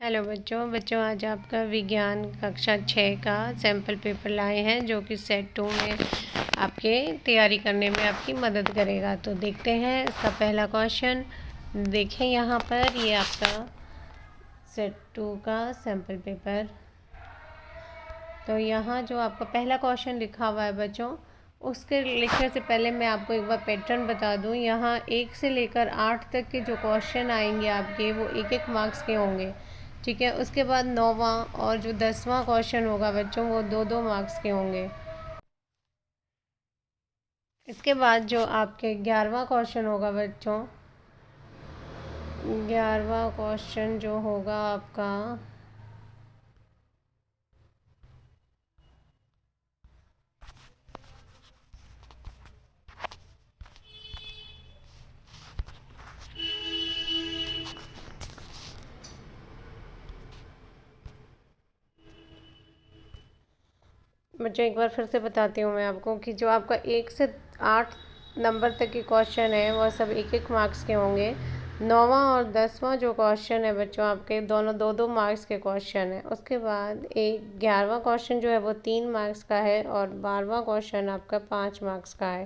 Hello बच्चों आज आपका विज्ञान कक्षा 6 का सैम्पल पेपर लाए हैं जो कि सेट 2 में आपके तैयारी करने में आपकी मदद करेगा। तो देखते हैं इसका पहला क्वेश्चन। देखें यहाँ पर ये आपका सेट 2 का सैम्पल पेपर। तो यहाँ जो आपका पहला क्वेश्चन लिखा हुआ है बच्चों, उसके लिखने से पहले मैं आपको एक बार पैटर्न बता दूँ। यहाँ 1 से लेकर 8 तक के जो क्वेश्चन आएंगे आपके वो 1-1 मार्क्स के होंगे, ठीक है। उसके बाद 9वां और जो 10वां क्वेश्चन होगा बच्चों वो 2-2 मार्क्स के होंगे। इसके बाद जो आपके 11वां क्वेश्चन होगा बच्चों, 11वां क्वेश्चन जो होगा आपका बच्चों एक बार फिर से बताती हूँ मैं आपको कि जो आपका 1 से 8 नंबर तक के क्वेश्चन है वह सब 1-1 मार्क्स के होंगे। 9वां और 10वां जो क्वेश्चन है बच्चों आपके दोनों 2-2 मार्क्स के क्वेश्चन है। उसके बाद एक 11वां क्वेश्चन जो है वो 3 मार्क्स का है और 12वां क्वेश्चन आपका 5 मार्क्स का है,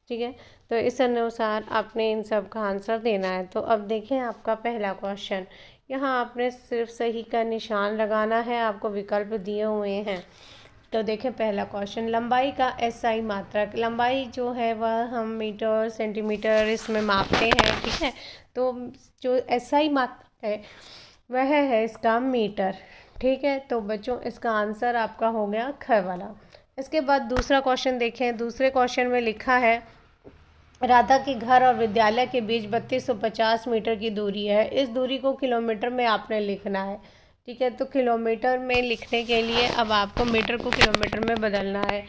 ठीक है। तो इस अनुसार आपने इन सब का आंसर देना है। तो अब देखें आपका पहला क्वेश्चन, यहाँ आपने सिर्फ सही का निशान लगाना है, आपको विकल्प दिए हुए हैं। तो देखें पहला क्वेश्चन, लंबाई का एसआई मात्रक। लंबाई जो है वह हम मीटर सेंटीमीटर इसमें मापते हैं, ठीक है। तो जो एसआई मात्रक है वह है इसका मीटर, ठीक है। तो बच्चों इसका आंसर आपका हो गया ख वाला। इसके बाद दूसरा क्वेश्चन देखें। दूसरे क्वेश्चन में लिखा है राधा के घर और विद्यालय के बीच 3250 मीटर की दूरी है। इस दूरी को किलोमीटर में आपने लिखना है, ठीक है। तो किलोमीटर में लिखने के लिए अब आपको मीटर को किलोमीटर में बदलना है,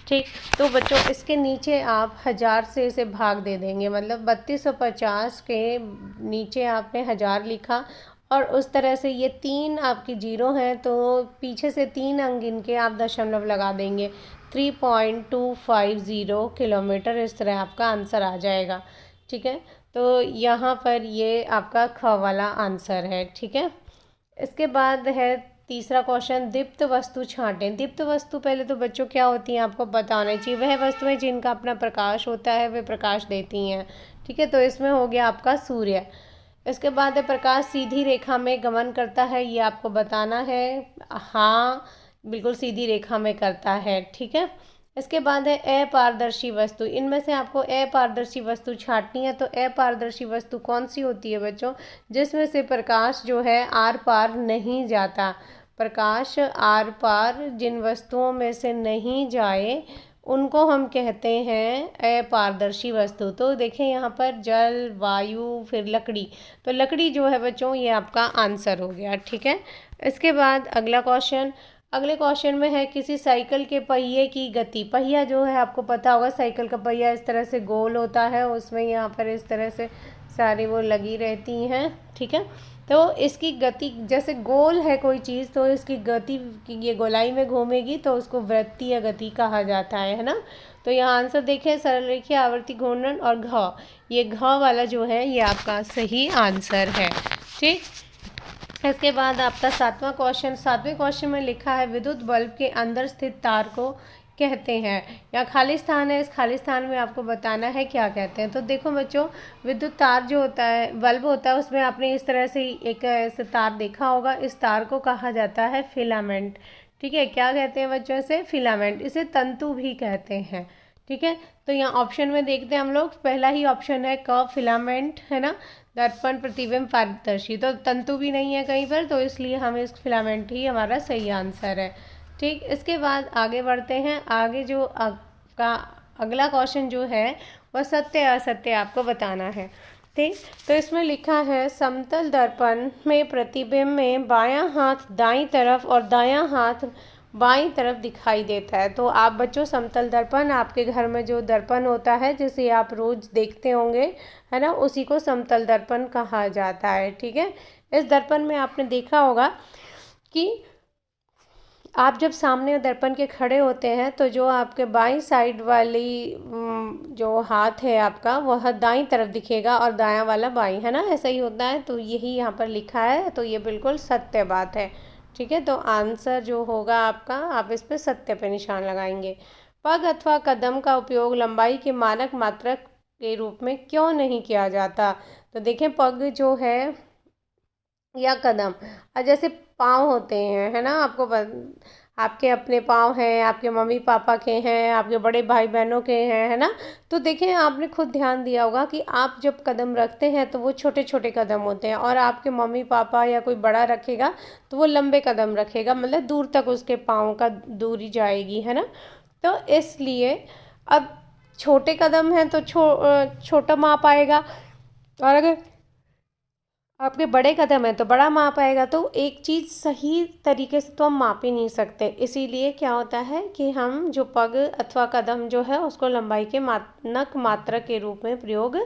ठीक। तो बच्चों इसके नीचे आप 1000 से इसे भाग दे देंगे, मतलब 3250 के नीचे आपने 1000 लिखा और उस तरह से ये 3 आपकी जीरो हैं तो पीछे से 3 अंक गिन के आप दशमलव लगा देंगे। 3.250 किलोमीटर, इस तरह आपका आंसर आ जाएगा, ठीक है। तो यहाँ पर ये आपका ख वाला आंसर है, ठीक है। इसके बाद है तीसरा क्वेश्चन, दीप्त वस्तु छांटें। दीप्त वस्तु पहले तो बच्चों क्या होती हैं आपको पता होना चाहिए। वह वस्तुएं जिनका अपना प्रकाश होता है वे प्रकाश देती हैं, ठीक है। तो इसमें हो गया आपका सूर्य। इसके बाद है प्रकाश सीधी रेखा में गमन करता है, ये आपको बताना है। हाँ बिल्कुल सीधी रेखा में करता है, ठीक है। इसके बाद है अपारदर्शी वस्तु। इनमें से आपको अपारदर्शी वस्तु छांटनी है। तो अपारदर्शी वस्तु कौन सी होती है बच्चों, जिसमें से प्रकाश जो है आर पार नहीं जाता। प्रकाश आर पार जिन वस्तुओं में से नहीं जाए उनको हम कहते हैं अपारदर्शी वस्तु। तो देखें यहाँ पर जल, वायु, फिर लकड़ी। तो लकड़ी जो है बच्चों ये आपका आंसर हो गया, ठीक है। इसके बाद अगला क्वेश्चन, अगले क्वेश्चन में है किसी साइकिल के पहिए की गति। पहिया जो है आपको पता होगा, साइकिल का पहिया इस तरह से गोल होता है, उसमें यहाँ पर इस तरह से सारी वो लगी रहती हैं, ठीक है। तो इसकी गति जैसे गोल है कोई चीज़ तो इसकी गति ये गोलाई में घूमेगी तो उसको वृत्तीय या गति कहा जाता है ना। तो यहाँ आंसर देखें, सरल रेखीय आवर्ती घूर्णन और घ, ये घ वाला जो है ये आपका सही आंसर है, ठीक। इसके बाद आपका सातवां क्वेश्चन, सातवें क्वेश्चन में लिखा है विद्युत बल्ब के अंदर स्थित तार को कहते हैं। या खाली स्थान है, इस खाली स्थान में आपको बताना है क्या कहते हैं। तो देखो बच्चों, विद्युत तार जो होता है, बल्ब होता है, उसमें आपने इस तरह से एक ऐसे तार देखा होगा। इस तार को कहा जाता है फिलामेंट, ठीक है। क्या कहते हैं बच्चों, इसे फिलामेंट, इसे तंतु भी कहते हैं, ठीक है। तो यहाँ ऑप्शन में देखते हैं हम लोग, पहला ही ऑप्शन है क फिलामेंट, है ना। दर्पण, प्रतिबिंब, पारदर्शी। तो तंतु भी नहीं है कहीं पर, तो इसलिए हमें इस फिलामेंट ही हमारा सही आंसर है, ठीक। इसके बाद आगे बढ़ते हैं। आगे जो आपका अगला क्वेश्चन जो है वह सत्य असत्य आपको बताना है, ठीक। तो इसमें लिखा है समतल दर्पण में प्रतिबिंब में बायां हाथ दाईं तरफ और दायां हाथ बाईं तरफ दिखाई देता है। तो आप बच्चों समतल दर्पण, आपके घर में जो दर्पण होता है जिसे आप रोज देखते होंगे, है ना, उसी को समतल दर्पण कहा जाता है, ठीक है। इस दर्पण में आपने देखा होगा कि आप जब सामने दर्पण के खड़े होते हैं तो जो आपके बाईं साइड वाली जो हाथ है आपका वह दाईं तरफ दिखेगा और दायां वाला बाईं, है ना, ऐसा ही होता है। तो यही यहाँ पर लिखा है, तो ये बिल्कुल सत्य बात है। ठीक है, तो आंसर जो होगा आपका, आप इस पे सत्य पे निशान लगाएंगे। पग अथवा कदम का उपयोग लंबाई के मानक मात्रक के रूप में क्यों नहीं किया जाता? तो देखें, पग जो है या कदम, जैसे पाँव होते हैं, है ना, आपके अपने पाँव हैं, आपके मम्मी पापा के हैं, आपके बड़े भाई बहनों के हैं, है ना। तो देखें, आपने खुद ध्यान दिया होगा कि आप जब कदम रखते हैं तो वो छोटे छोटे कदम होते हैं, और आपके मम्मी पापा या कोई बड़ा रखेगा तो वो लंबे कदम रखेगा, मतलब दूर तक उसके पाँव का दूरी जाएगी, है ना। तो इसलिए अब छोटे कदम हैं तो छोटा माप आएगा, और अगर आपके बड़े कदम है तो बड़ा माप आएगा। तो एक चीज़ सही तरीके से तो हम माप ही नहीं सकते, इसीलिए क्या होता है कि हम जो पग अथवा कदम जो है उसको लंबाई के मानक मात्रक के रूप में प्रयोग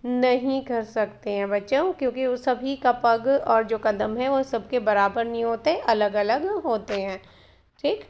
नहीं कर सकते हैं बच्चों, क्योंकि उस सभी का पग और जो कदम है वो सबके बराबर नहीं होते, अलग अलग होते हैं। ठीक,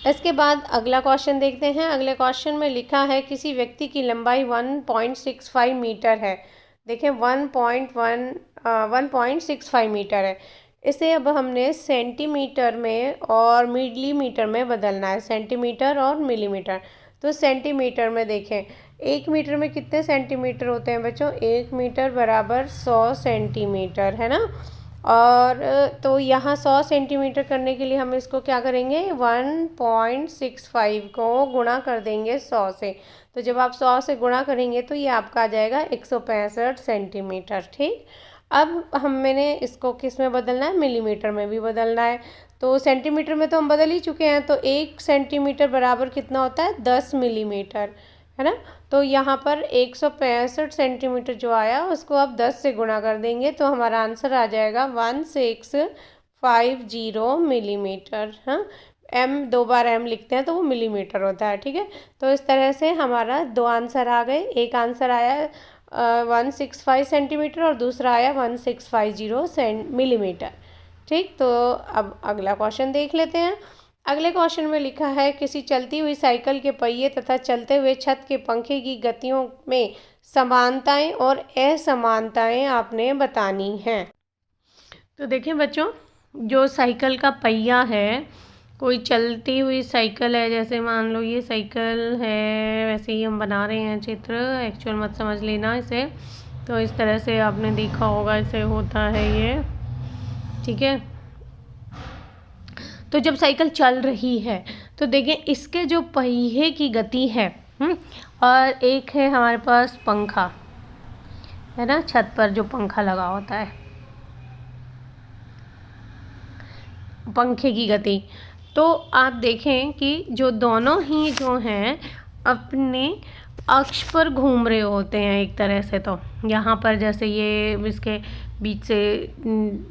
इसके बाद अगला क्वेश्चन देखते हैं। अगले क्वेश्चन में लिखा है किसी व्यक्ति की लंबाई 1.65 मीटर है। देखें, 1.65 मीटर है। इसे अब हमने सेंटीमीटर में और मिलीमीटर में बदलना है, सेंटीमीटर और मिलीमीटर। तो सेंटीमीटर में देखें, 1 मीटर में कितने सेंटीमीटर होते हैं बच्चों? 1 मीटर बराबर 100 सेंटीमीटर, है ना। और तो यहाँ 100 सेंटीमीटर करने के लिए हम इसको क्या करेंगे, 1.65 को गुणा कर देंगे 100 से। तो जब आप 100 से गुणा करेंगे तो ये आपका आ जाएगा 165 सेंटीमीटर। ठीक, अब मैंने इसको किस में बदलना है? मिलीमीटर में भी बदलना है। तो सेंटीमीटर में तो हम बदल ही चुके हैं, तो 1 सेंटीमीटर बराबर कितना होता है? 10 मिलीमीटर, है ना। तो यहाँ पर 165 सेंटीमीटर जो आया उसको आप 10 से गुणा कर देंगे तो हमारा आंसर आ जाएगा 1650 मिलीमीटर। हाँ, एम 2 बार एम लिखते हैं तो वो मिलीमीटर होता है। ठीक है, तो इस तरह से हमारा 2 आंसर आ गए। एक आंसर आया 165 सेंटीमीटर और दूसरा आया 1650 मिलीमीटर। ठीक, तो अब अगला क्वेश्चन देख लेते हैं। अगले क्वेश्चन में लिखा है किसी चलती हुई साइकिल के पहिए तथा चलते हुए छत के पंखे की गतियों में समानताएं और असमानताएं आपने बतानी हैं। तो देखें बच्चों, जो साइकिल का पहिया है, कोई चलती हुई साइकिल है, जैसे मान लो ये साइकिल है, वैसे ही हम बना रहे हैं चित्र, एक्चुअल मत समझ लेना इसे। तो इस तरह से आपने देखा होगा इसे होता है ये। ठीक है, तो जब साइकिल चल रही है तो देखें इसके जो पहिए की गति है, और एक है हमारे पास पंखा, है ना, छत पर जो पंखा लगा होता है, पंखे की गति। तो आप देखें कि जो दोनों ही जो हैं अपने अक्ष पर घूम रहे होते हैं एक तरह से। तो यहाँ पर जैसे ये इसके बीच से,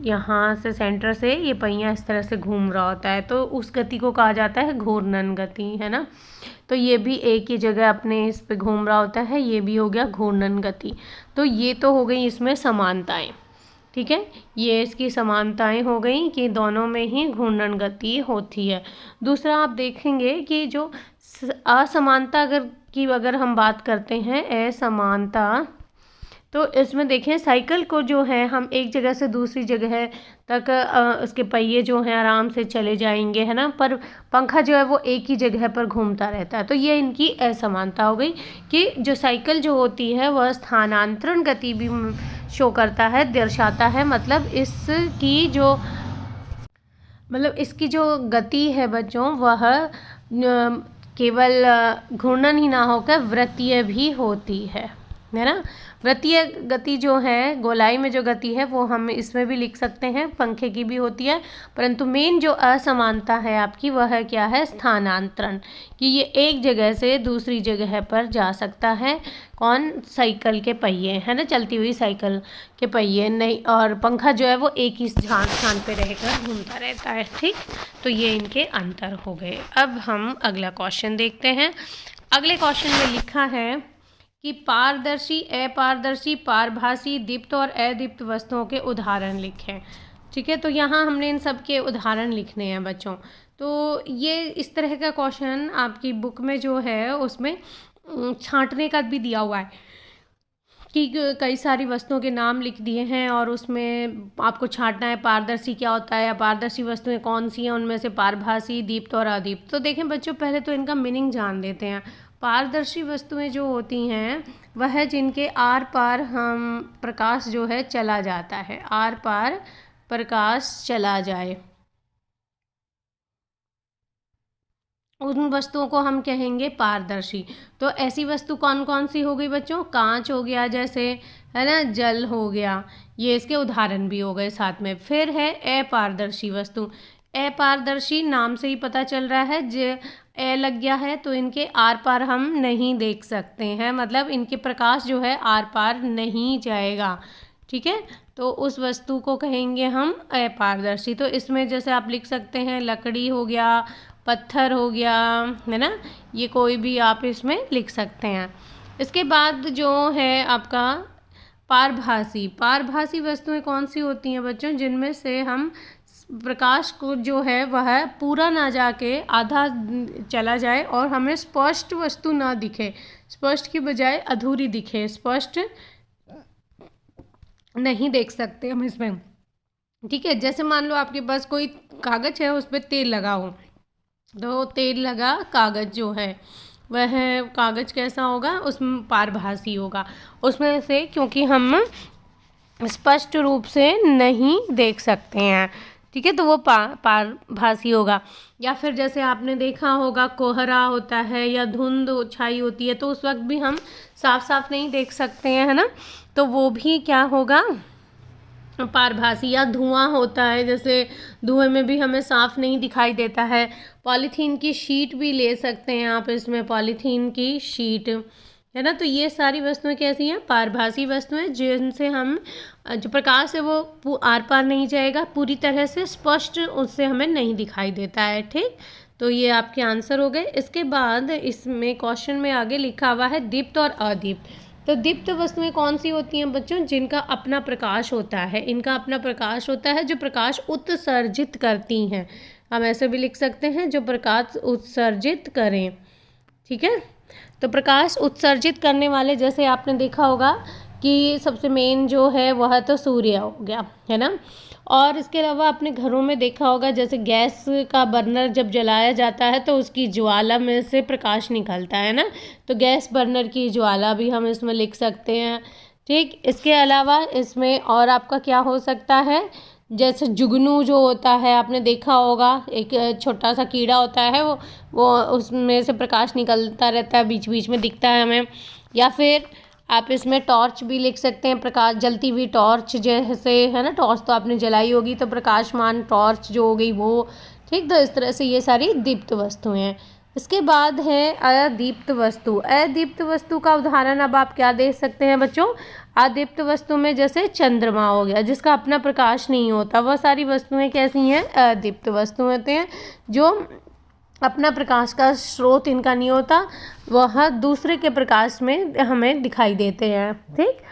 यहाँ से सेंटर से ये पहिया इस तरह से घूम रहा होता है, तो उस गति को कहा जाता है घूर्णन गति, है ना। तो ये भी एक ही जगह अपने इस पे घूम रहा होता है, ये भी हो गया घूर्णन गति। तो ये तो हो गई इसमें समानताएं। ठीक है, ये इसकी समानताएं हो गई कि दोनों में ही घूर्णन गति होती है। दूसरा आप देखेंगे कि जो असमानता अगर हम बात करते हैं, असमानता, तो इसमें देखें साइकिल को जो है हम एक जगह से दूसरी जगह तक उसके पहिए जो हैं आराम से चले जाएंगे, है ना, पर पंखा जो है वो एक ही जगह पर घूमता रहता है। तो ये इनकी असमानता हो गई कि जो साइकिल जो होती है वह स्थानांतरण गति भी शो करता है, दर्शाता है। मतलब इसकी जो गति है बच्चों, वह केवल घूर्णन ही ना होकर वृत्तीय भी होती है ना। वृत्तीय गति जो है, गोलाई में जो गति है, वो हम इसमें भी लिख सकते हैं, पंखे की भी होती है। परंतु मेन जो असमानता है आपकी वह है क्या है? स्थानांतरण, कि ये एक जगह से दूसरी जगह पर जा सकता है। कौन? साइकिल के पहिए, है ना, चलती हुई साइकिल के पहिए नहीं, और पंखा जो है वो एक ही स्थान पे रहकर घूमता रहता है। ठीक, तो ये इनके अंतर हो गए। अब हम अगला क्वेश्चन देखते हैं। अगले क्वेश्चन में लिखा है कि पारदर्शी, अपारदर्शी, पारभासी, दीप्त और अदीप्त वस्तुओं के उदाहरण लिखें। ठीक है। तो यहाँ हमने इन सब के उदाहरण लिखने हैं बच्चों। तो ये इस तरह का क्वेश्चन आपकी बुक में जो है उसमें छांटने का भी दिया हुआ है कि कई सारी वस्तुओं के नाम लिख दिए हैं और उसमें आपको छांटना है पारदर्शी क्या होता है, अपारदर्शी वस्तुएं कौन सी हैं, उनमें से पारभासी, दीप्त और अदीप्त। तो देखें बच्चों, पहले तो इनका मीनिंग जान लेते हैं। पारदर्शी वस्तुएं जो होती हैं वह जिनके आर पार हम प्रकाश जो है चला जाता है, आर पार प्रकाश चला जाए, उन वस्तुओं को हम कहेंगे पारदर्शी। तो ऐसी वस्तु कौन कौन सी हो गई बच्चों? कांच हो गया जैसे, है ना, जल हो गया, ये इसके उदाहरण भी हो गए साथ में। फिर है अपारदर्शी वस्तु। अपारदर्शी नाम से ही पता चल रहा है, जो ए लग गया है तो इनके आर पार हम नहीं देख सकते हैं, मतलब इनके प्रकाश जो है आर पार नहीं जाएगा। ठीक है, तो उस वस्तु को कहेंगे हम अपारदर्शी। तो इसमें जैसे आप लिख सकते हैं लकड़ी हो गया, पत्थर हो गया, है ना, ये कोई भी आप इसमें लिख सकते हैं। इसके बाद जो है आपका पारभासी। पारभासी वस्तुएं कौन सी होती हैं बच्चों? जिनमें से हम प्रकाश को जो है वह पूरा ना जाके आधा चला जाए और हमें स्पष्ट वस्तु ना दिखे, स्पष्ट की बजाय अधूरी दिखे, स्पष्ट नहीं देख सकते हम इसमें। ठीक है, जैसे मान लो आपके पास कोई कागज़ है, उस पर तेल लगा हो, तो तेल लगा कागज़ जो है वह कागज़ कैसा होगा? उसमें पारभासी होगा, उसमें से क्योंकि हम स्पष्ट रूप से नहीं देख सकते हैं। ठीक है, तो वो पारभासी होगा। या फिर जैसे आपने देखा होगा कोहरा होता है या धुंध छाई होती है, तो उस वक्त भी हम साफ साफ नहीं देख सकते हैं, है ना, तो वो भी क्या होगा? पारभासी। या धुआं होता है, जैसे धुएं में भी हमें साफ नहीं दिखाई देता है। पॉलीथीन की शीट भी ले सकते हैं आप इसमें, पॉलीथीन की शीट, है ना। तो ये सारी वस्तुएं कैसी हैं? पारभासी वस्तुएं, जिनसे हम जो प्रकाश है वो आर पार नहीं जाएगा, पूरी तरह से स्पष्ट उससे हमें नहीं दिखाई देता है। ठीक, तो ये आपके आंसर हो गए। इसके बाद इसमें क्वेश्चन में आगे लिखा हुआ है दीप्त और अदीप्त। तो दीप्त वस्तुएं कौन सी होती हैं बच्चों? जिनका अपना प्रकाश होता है, इनका अपना प्रकाश होता है, जो प्रकाश उत्सर्जित करती हैं। हम ऐसे भी लिख सकते हैं जो प्रकाश उत्सर्जित करें। ठीक है, तो प्रकाश उत्सर्जित करने वाले, जैसे आपने देखा होगा कि सबसे मेन जो है वह तो सूर्य हो गया, है ना। और इसके अलावा आपने घरों में देखा होगा, जैसे गैस का बर्नर जब जलाया जाता है तो उसकी ज्वाला में से प्रकाश निकलता है ना, तो गैस बर्नर की ज्वाला भी हम इसमें लिख सकते हैं। ठीक, इसके अलावा इसमें और आपका क्या हो सकता है? जैसे जुगनू जो होता है, आपने देखा होगा, एक छोटा सा कीड़ा होता है, वो उसमें से प्रकाश निकलता रहता है, बीच बीच में दिखता है हमें। या फिर आप इसमें टॉर्च भी लिख सकते हैं, प्रकाश जलती हुई टॉर्च जैसे, है ना, टॉर्च तो आपने जलाई होगी, तो प्रकाशमान टॉर्च जो हो गई वो। ठीक, तो इस तरह से ये सारी दीप्त वस्तुएं हैं। इसके बाद है अदीप्त वस्तु। अदीप्त वस्तु का उदाहरण अब आप क्या दे सकते हैं बच्चों? अदीप्त वस्तु में जैसे चंद्रमा हो गया, जिसका अपना प्रकाश नहीं होता, वह सारी वस्तुएं कैसी हैं? अदीप्त वस्तु होते हैं, जो अपना प्रकाश का स्रोत इनका नहीं होता, वह दूसरे के प्रकाश में हमें दिखाई देते हैं। ठीक,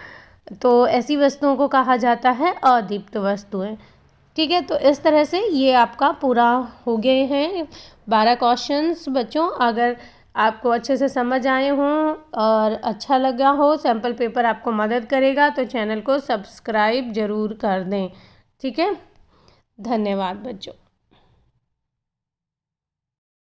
तो ऐसी वस्तुओं को कहा जाता है अदीप्त वस्तुएं। ठीक है, तो इस तरह से ये आपका पूरा हो गए हैं 12 क्वेश्चंस बच्चों। अगर आपको अच्छे से समझ आए हों और अच्छा लगा हो, सैम्पल पेपर आपको मदद करेगा, तो चैनल को सब्सक्राइब ज़रूर कर दें। ठीक है, धन्यवाद बच्चों।